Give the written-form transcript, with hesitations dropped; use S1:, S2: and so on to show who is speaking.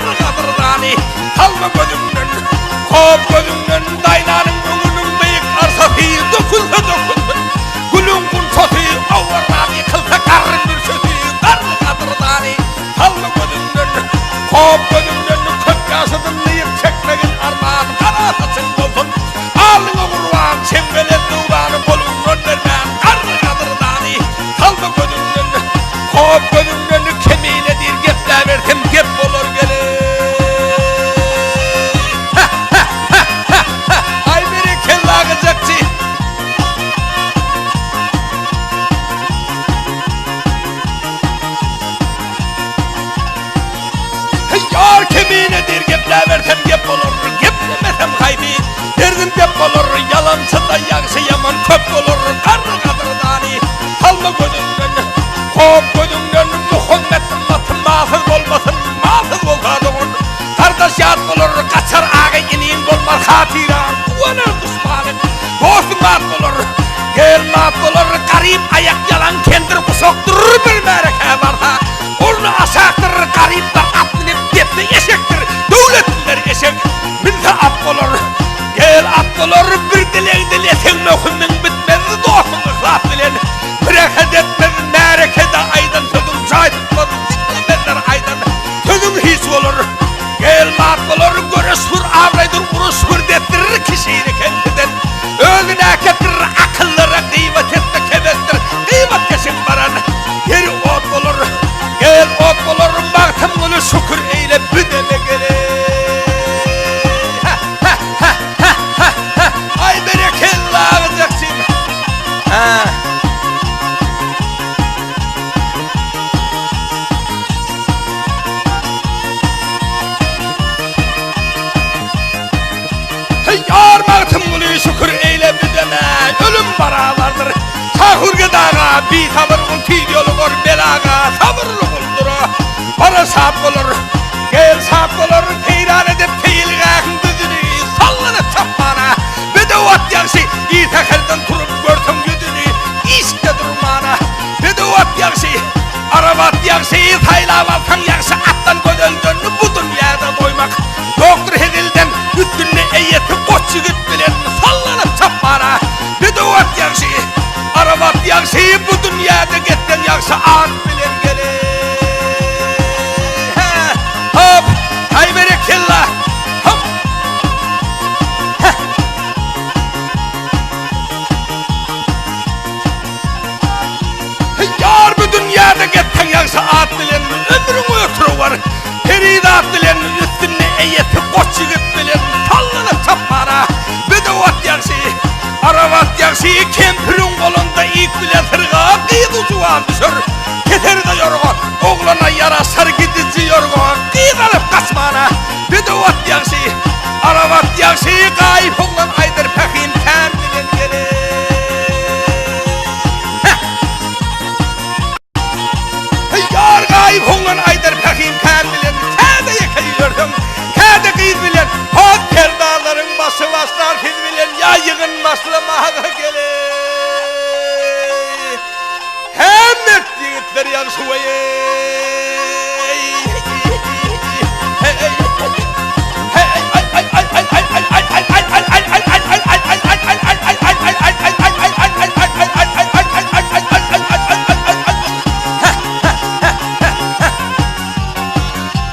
S1: karı kadırdani salma gözümden kop gözümden daynanın önünün beyik arsafı dökülse dökülsün gülün kun sosu avvardan yıkılsa karın bir sözü karı kadırdani salma gözümden kop gözümden köp yaşadın neyip çekmegin armağan karatasın olsun alnı kurban çembele duvarı kolundan vermen karı kadırdani salma gözümden kop gözümden kemiğine dir gepler verdim gep olur gelir ay biri kelle ağacakçı yar kemiğine dir gepler verdim gep olur geplemesem haybi derdim gep olur yalansa da yakşı yaman köp olur karı kadırdani salma gözümden kop gözümden Muhammed'in matın mağsız olmasın mağsız olsa doğun kardeş yad olur kaçar ağa iniğin olmaz hatiran uyanır düşmanın dostu mat olur gel mat olur garip ayak yalan kendir kusoktur bir mereke varsa onu aşaktır garipler atlanıp depte eşektir devletliler eşek minse at olur gel at olur bir dileğin dilesen mehümün bitmez dostun ıhlas dilen bir etmez merekede aydan sözüm şahitmaz çıkmazlar aydan sözüm hiç olur gel mat olur görüş vur avraydır vuruş vur dettirir kişiyi kendinden özüne getirir akıllara kıymet etme kemestir kıymet kesin varan yeri ot olur gel ot olur baktım bunu şükür eyle büdeme gelir ay berekelle ağacaksın yar baktım bunu şükür eyle büdeme ölüm baralardır sahurga dağa bir tavırın tid yolu var belaga sabırlı buldur bana sap olur gel sap olur teyran edip teyilgâkın düzünü sallanıp çapmana bedevat yakşı iyi tekerden turup görsün yüzünü işte durmana bedevat yakşı arabat yakşı saylavalsan yakşı attan gödöldün bu dünyada doymak doktor hedilden üstünne eyyeti koç yigit bilen sallanıp çapmana bedevat yakşı arabat yakşı bu dünyada getten yakşı at bilen gelir hop hay berekillah hop yar bu dünyada getten yakşı at bilen ömrün ötürü var peridat bilen üstünne eyyeti koç yigit bilen sallanıp çapmana bedevat yakşı arabat yakşı kempirin kolunda ilk bile tırga kıyıdı juan düşür